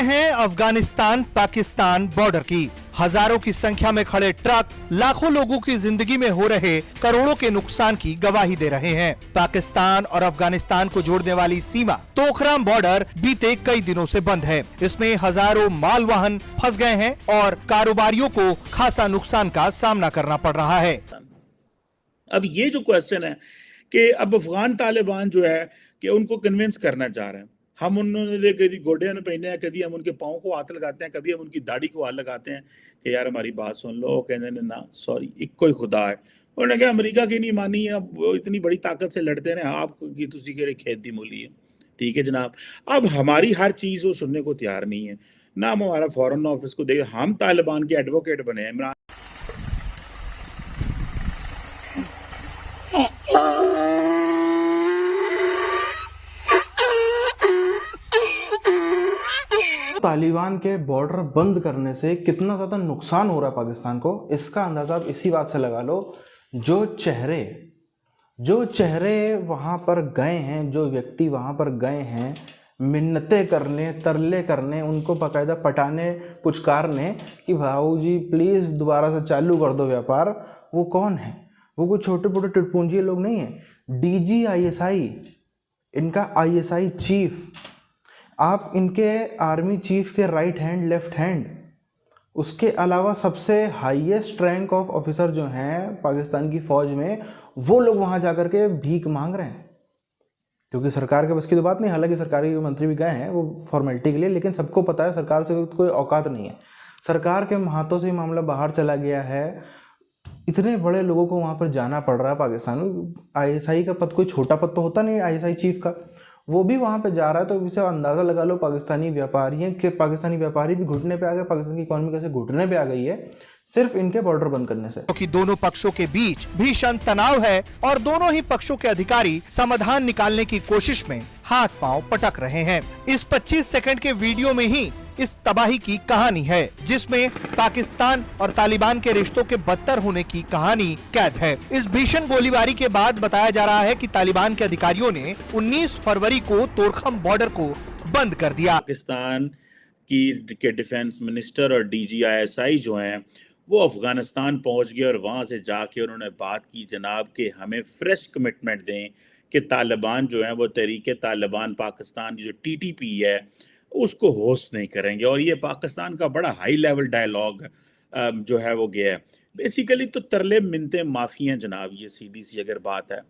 हैं अफगानिस्तान पाकिस्तान बॉर्डर की। हजारों की संख्या में खड़े ट्रक लाखों लोगों की जिंदगी में हो रहे करोड़ों के नुकसान की गवाही दे रहे हैं। पाकिस्तान और अफगानिस्तान को जोड़ने वाली सीमा तोखराम बॉर्डर बीते कई दिनों से बंद है। इसमें हजारों माल वाहन फंस गए हैं और कारोबारियों को खासा नुकसान का सामना करना पड़ रहा है। अब ये जो क्वेश्चन है कि अब अफगान तालिबान जो है कि उनको कन्विंस करना चाह रहे हैं, हम उन्होंने कभी गोडे में पहने हैं, कभी हम उनके पाँव को हाथ लगाते हैं, कभी हम उनकी दाढ़ी को हाथ लगाते हैं कि यार हमारी बात सुन लो। कहते हैं ना सॉरी एक कोई खुदा है। उन्होंने कहा अमेरिका की नहीं मानी, अब वो इतनी बड़ी ताकत से लड़ते रहे, आपकी तुसी के खेत दी मूली है। ठीक है जनाब, अब हमारी हर चीज़ वो सुनने को तैयार नहीं है, ना हम हमारा फॉरेन ऑफिस को देखे। हम तालिबान के एडवोकेट बने हैं। तालिबान के बॉर्डर बंद करने से कितना ज़्यादा नुकसान हो रहा है पाकिस्तान को, इसका अंदाज़ा आप इसी बात से लगा लो। जो चेहरे वहाँ पर गए हैं, जो व्यक्ति वहाँ पर गए हैं मिन्नतें करने, तरले करने, उनको बाकायदा पटाने पुचकारने कि भाऊ जी प्लीज़ दोबारा से चालू कर दो व्यापार, वो कौन है? वो कोई छोटे मोटे टुटपुंजी लोग नहीं हैं। डीजी आईएसआई, इनका आईएसआई चीफ, आप इनके आर्मी चीफ के राइट हैंड लेफ्ट हैंड, उसके अलावा सबसे हाईएस्ट रैंक ऑफ ऑफिसर जो हैं पाकिस्तान की फ़ौज में, वो लोग वहाँ जाकर के भीख मांग रहे हैं। क्योंकि सरकार के बस की तो बात नहीं, हालांकि सरकारी मंत्री भी गए हैं वो फॉर्मेलिटी के लिए, लेकिन सबको पता है सरकार से कोई औकात नहीं है। सरकार के हाथों से मामला बाहर चला गया है। इतने बड़े लोगों को वहाँ पर जाना पड़ रहा है पाकिस्तान में। आईएसआई का पद कोई छोटा पद तो होता नहीं, आईएसआई चीफ का, वो भी वहाँ पे जा रहा है। तो इसे अंदाज़ा लगा लो पाकिस्तानी व्यापारी भी घुटने पे आ गए, पाकिस्तान की इकॉनमी कैसे घुटने पे आ गई है सिर्फ इनके बॉर्डर बंद करने से। क्योंकि दोनों पक्षों के बीच भीषण तनाव है और दोनों ही पक्षों के अधिकारी समाधान निकालने की कोशिश में हाथ पांव पटक रहे हैं। इस 25 सेकंड के वीडियो में ही इस तबाही की कहानी है, जिसमें पाकिस्तान और तालिबान के रिश्तों के बदतर होने की कहानी कैद है। इस भीषण गोलीबारी के बाद बताया जा रहा है कि तालिबान के अधिकारियों ने 19 फरवरी को तोरखम बॉर्डर को बंद कर दिया। पाकिस्तान के डिफेंस मिनिस्टर और DGISI जो हैं वो अफगानिस्तान पहुंच गए और वहां से जाके उन्होंने बात की जनाब कि हमें फ्रेश कमिटमेंट दें कि तालिबान जो है वो तहरीके तालिबान पाकिस्तान जो TTP है उसको होस्ट नहीं करेंगे। और ये पाकिस्तान का बड़ा हाई लेवल डायलॉग जो है वो गया है। बेसिकली तो तरले मिनते माफ़ी हैं जनाब, ये सीधी सी अगर बात है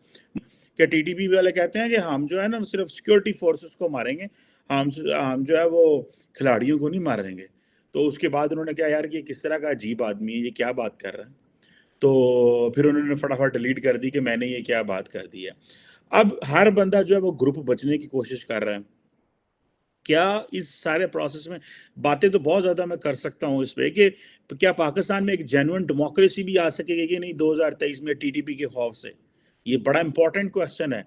कि TTP वाले कहते हैं कि हम जो है ना सिर्फ सिक्योरिटी फोर्सेस को मारेंगे, हम जो है वो खिलाड़ियों को नहीं मारेंगे। तो उसके बाद उन्होंने कहा यार ये किस तरह का अजीब आदमी है, ये क्या बात कर रहा है। तो फिर उन्होंने फटाफट डिलीट कर दी कि मैंने ये क्या बात कर दी है। अब हर बंदा जो है वो ग्रुप बचने की कोशिश कर रहा है। क्या इस सारे प्रोसेस में बातें तो बहुत ज़्यादा मैं कर सकता हूँ इस पे कि क्या पाकिस्तान में एक जेन्युइन डेमोक्रेसी भी आ सकेगी कि नहीं 2023 में TTP के खौफ से? ये बड़ा इंपॉर्टेंट क्वेश्चन है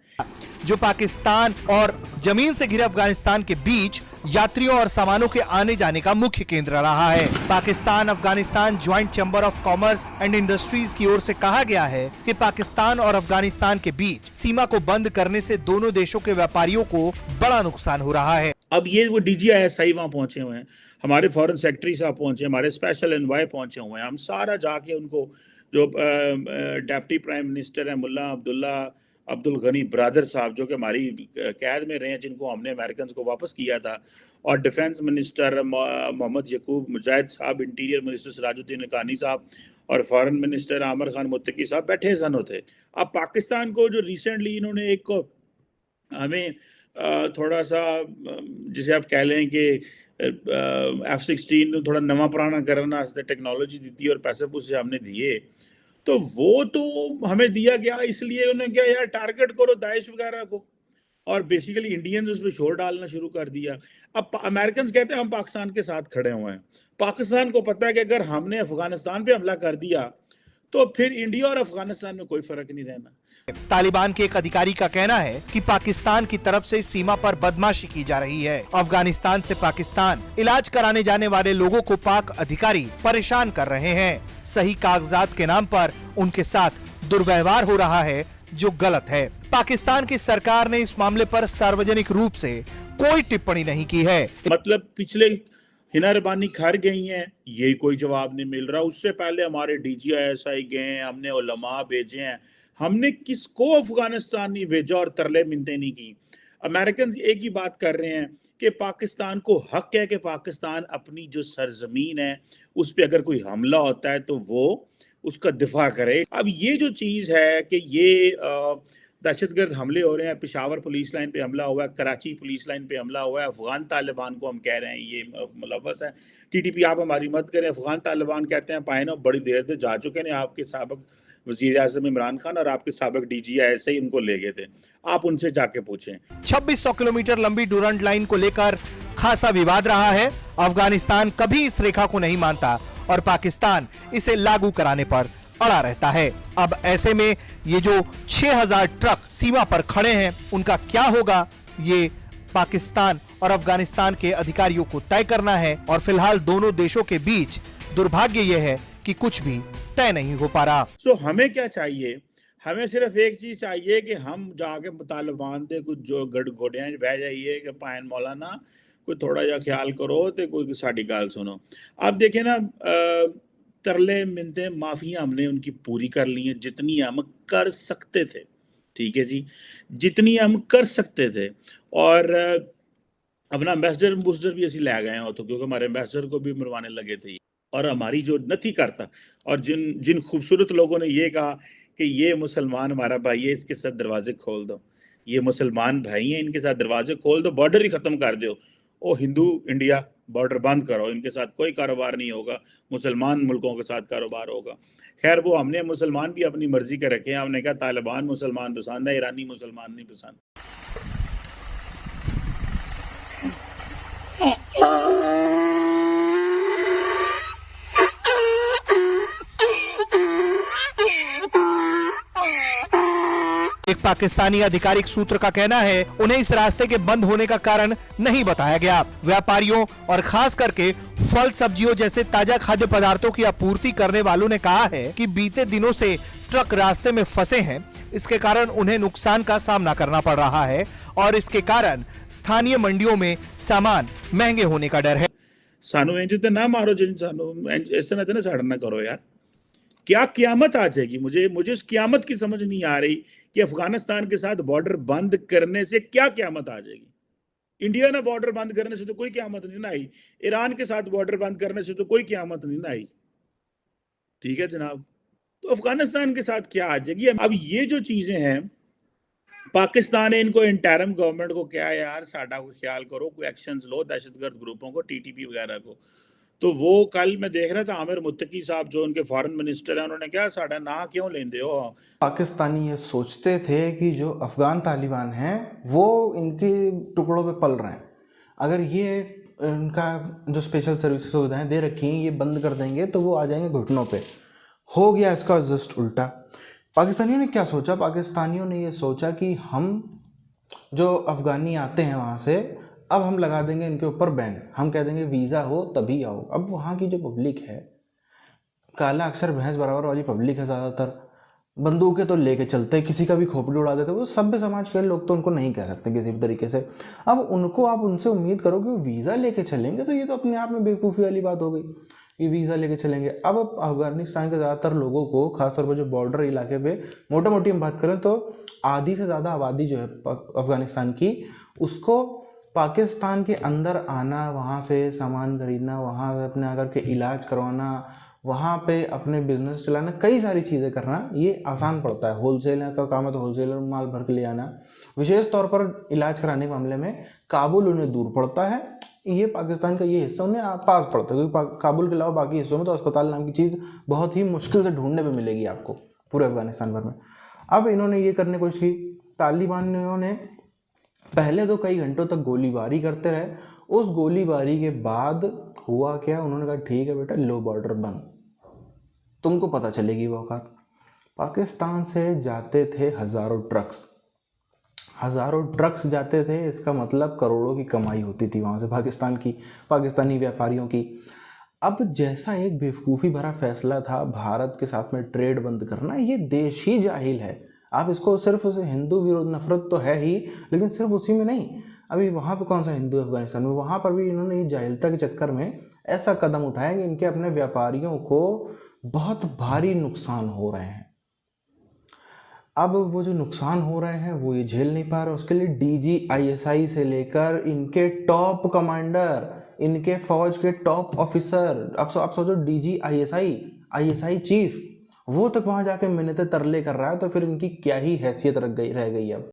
जो पाकिस्तान और जमीन से घिरे अफगानिस्तान के बीच यात्रियों और सामानों के आने जाने का मुख्य केंद्र रहा है। Pakistan Afghanistan joint chamber of commerce and industries की ओर से कहा गया है कि पाकिस्तान और अफगानिस्तान के बीच सीमा को बंद करने से दोनों देशों के व्यापारियों को बड़ा नुकसान हो रहा है। अब ये वो DGISI वहाँ पहुंचे हुए हैं, हमारे फॉरेन सेक्रेटरी साहब पहुंचे, हमारे स्पेशल एनवॉय पहुंचे हुए हैं। हम सारा जाके उनको जो डिप्टी प्राइम मिनिस्टर है मुल्ला अब्दुल गनी ब्रदर साहब जो कि हमारी कैद में रहे हैं, जिनको हमने अमेरिकन को वापस किया था, और डिफेंस मिनिस्टर मोहम्मद यकूब मुजाहिद साहब, इंटीरियर मिनिस्टर सिराजुद्दीन हक्कानी साहब और फॉरेन मिनिस्टर आमिर खान मुत्तकी साहब बैठे सन होते। अब पाकिस्तान को जो रिसेंटली इन्होंने एक हमें थोड़ा सा जिसे आप कह लें कि F-16 थोड़ा नवा पुराना करना टेक्नोलॉजी दी थी और पैसे पूसे हमने दिए, तो वो तो हमें दिया गया इसलिए उन्होंने क्या यार टारगेट करो दाइश वगैरह को, और बेसिकली इंडियंस उस पर शोर डालना शुरू कर दिया। अब अमेरिकन कहते हैं हम पाकिस्तान के साथ खड़े हुए हैं। पाकिस्तान को पता है कि अगर हमने अफगानिस्तान पे हमला कर दिया तो फिर इंडिया और अफगानिस्तान में कोई फर्क नहीं रहना। तालिबान के एक अधिकारी का कहना है कि पाकिस्तान की तरफ से सीमा पर बदमाशी की जा रही है। अफगानिस्तान से पाकिस्तान इलाज कराने जाने वाले लोगों को पाक अधिकारी परेशान कर रहे हैं। सही कागजात के नाम पर उनके साथ दुर्व्यवहार हो रहा है जो गलत है। पाकिस्तान की सरकार ने इस मामले पर सार्वजनिक रूप से कोई टिप्पणी नहीं की है। मतलब पिछले हिना रबानी घर गई हैं, यही कोई जवाब नहीं मिल रहा। उससे पहले हमारे DGISI गए हैं, हमने उलमा भेजे हैं, हमने किसको अफगानिस्तान नहीं भेजा और तरले मिन्नतें नहीं की। अमेरिकन एक ही बात कर रहे हैं कि पाकिस्तान को हक है कि पाकिस्तान अपनी जो सरजमीन है उस पर अगर कोई हमला होता है तो वो उसका दिफा करे। अब ये जो चीज़ है कि ये दहशतगर्द हमले हो रहे हैं, पेशावर पुलिस लाइन पे हमला हुआ है, कराची पुलिस लाइन पे हमला हुआ है, अफगान तालिबान को हम कह रहे हैं ये मुलव्वस है। TTP आप हमारी मदद करें। अफगान तालिबान कहते हैं पाए ना बड़ी देर से जा चुके हैं, आपके साबिक वज़ीर आज़म इमरान खान और आपके साबिक DGISI उनको ले गए थे, आप उनसे जाके पूछें। 2600 किलोमीटर लंबी डूरंड लाइन को लेकर खासा विवाद रहा है। अफगानिस्तान कभी इस रेखा को नहीं मानता और पाकिस्तान इसे लागू कराने पर अड़ा रहता है। अब ऐसे में ये जो 6000 ट्रक सीमा पर खड़े हैं उनका क्या होगा, ये पाकिस्तान और अफगानिस्तान के अधिकारियों को तय करना है। और फिलहाल दोनों देशों के बीच दुर्भाग्य यह है कि कुछ भी तय नहीं हो पा रहा। सो हमें क्या चाहिए? हमें सिर्फ एक चीज चाहिए कि हम जाके तालिबान दे कुछ जो गड़ घोड़ियां बह जाइए कि पायन मौलाना कोई थोड़ा जा ख्याल करो तो कोई साड़ी गाल सुनो। आप देखें ना, तरले मिन्नतें माफियां हमने उनकी पूरी कर ली हैं जितनी हम कर सकते थे। ठीक है जी, जितनी हम कर सकते थे। और अपना एम्बेसडर भी असं लै गए हो तो क्योंकि हमारे एम्बेसडर को भी मरवाने लगे थे। और हमारी जो नथी करता और जिन खूबसूरत लोगों ने ये कहा कि ये मुसलमान हमारा भाई है, इसके साथ दरवाजे खोल दो, ये मुसलमान भाई हैं, इनके साथ दरवाजे खोल दो, बॉर्डर ही ख़त्म कर दो, ओ हिंदू इंडिया बॉर्डर बंद करो, इनके साथ कोई कारोबार नहीं होगा, मुसलमान मुल्कों के साथ कारोबार होगा। खैर वो हमने मुसलमान भी अपनी मर्जी के रखे हैं। हमने कहा तालिबान मुसलमान पसंद है, ईरानी मुसलमान नहीं पसंद। एक पाकिस्तानी आधिकारिक सूत्र का कहना है उन्हें इस रास्ते के बंद होने का कारण नहीं बताया गया। व्यापारियों और खास करके फल सब्जियों जैसे ताजा खाद्य पदार्थों की आपूर्ति करने वालों ने कहा है कि बीते दिनों से ट्रक रास्ते में फंसे हैं, इसके कारण उन्हें नुकसान का सामना करना पड़ रहा है और इसके कारण स्थानीय मंडियों में सामान महंगे होने का डर है। सानू इंज ते ना मारो, जिन सानू ऐसा ना साढ़ा ना करो यार। क्या क़यामत आ जाएगी? मुझे इस क़यामत की समझ नहीं आ रही कि अफगानिस्तान के साथ बॉर्डर बंद करने से क्या क़यामत आ जाएगी। इंडिया ना बॉर्डर बंद करने से तो कोई क़यामत नहीं ना आई, ईरान के साथ बॉर्डर बंद करने से तो कोई क़यामत नहीं ना आई। ठीक है जनाब, तो अफगानिस्तान के साथ क्या आ जाएगी? अब ये जो चीज़ें हैं, पाकिस्तान ने इनको इंटरिम गवर्नमेंट को क्या है यार, साडा को ख्याल करो, कोई एक्शंस लो दहशतगर्द ग्रुपों को, TTP वगैरह को। तो वो कल मैं देख रहा था आमिर मुत्तकी साहब जो उनके फॉरेन मिनिस्टर हैं, उन्होंने कहा साडा ना क्यों लेंदे हो। पाकिस्तानी ये सोचते थे कि जो अफ़गान तालिबान हैं वो इनके टुकड़ों पे पल रहे हैं, अगर ये इनका जो स्पेशल सर्विस सुविधाएं दे रखी हैं ये बंद कर देंगे तो वो आ जाएंगे घुटनों पे। हो गया इसका जस्ट उल्टा। पाकिस्तानियों ने क्या सोचा? पाकिस्तानियों ने ये सोचा कि हम जो अफ़गानी आते हैं वहाँ से, अब हम लगा देंगे इनके ऊपर बैन, हम कह देंगे वीज़ा हो तभी आओ। अब वहाँ की जो पब्लिक है, काला अक्सर भैंस बराबर वाली पब्लिक है, ज़्यादातर बंदूकें तो लेके चलते हैं, किसी का भी खोपड़ी उड़ा देते हैं। वो सभ्य समाज के लोग तो उनको नहीं कह सकते किसी भी तरीके से। अब उनको आप उनसे उम्मीद करो कि वो वीज़ा लेके चलेंगे, तो ये तो अपने आप में बेवकूफ़ी वाली बात हो गई कि वीज़ा लेके चलेंगे। अब अफगानिस्तान के ज़्यादातर लोगों को, खासतौर पर जो बॉर्डर इलाके पे मोटा मोटी हम बात करें तो आधी से ज़्यादा आबादी जो है अफगानिस्तान की, उसको पाकिस्तान के अंदर आना, वहाँ से सामान खरीदना, वहाँ अपने आकर के इलाज करवाना, वहाँ पे अपने बिजनेस चलाना, कई सारी चीज़ें करना ये आसान पड़ता है। होलसेलर का काम है तो होलसेलर माल भर के ले आना। विशेष तौर पर इलाज कराने के मामले में काबुल उन्हें दूर पड़ता है, ये पाकिस्तान का ये हिस्सा उन्हें पास पड़ता है, क्योंकि काबुल के अलावा बाकी हिस्सों में तो अस्पताल नाम की चीज़ बहुत ही मुश्किल से ढूंढने पे मिलेगी आपको पूरे अफगानिस्तान भर में। अब इन्होंने ये करने की कोशिश की, तालिबानियों ने पहले तो कई घंटों तक गोलीबारी करते रहे। उस गोलीबारी के बाद हुआ क्या, उन्होंने कहा ठीक है बेटा लो बॉर्डर बंद, तुमको पता चलेगी वो औकात। पाकिस्तान से जाते थे हज़ारों ट्रक्स जाते थे, इसका मतलब करोड़ों की कमाई होती थी वहाँ से पाकिस्तानी व्यापारियों की। अब जैसा एक बेवकूफ़ी भरा फैसला था भारत के साथ में ट्रेड बंद करना, ये देश ही जाहिल है। आप इसको सिर्फ उस हिंदू विरोध नफरत तो है ही, लेकिन सिर्फ उसी में नहीं, अभी वहाँ पे कौन सा हिंदू है अफगानिस्तान में, वहाँ पर भी इन्होंने ये जाहिलता के चक्कर में ऐसा कदम उठाया कि इनके अपने व्यापारियों को बहुत भारी नुकसान हो रहे हैं। अब वो जो नुकसान हो रहे हैं वो ये झेल नहीं पा रहे, उसके लिए DGISI से लेकर इनके टॉप कमांडर, इनके फौज के टॉप ऑफिसर, अब सोचो ISI चीफ, वो तक वहाँ जाके मिन्नतें तरले कर रहा है, तो फिर इनकी क्या ही हैसियत रह गई अब।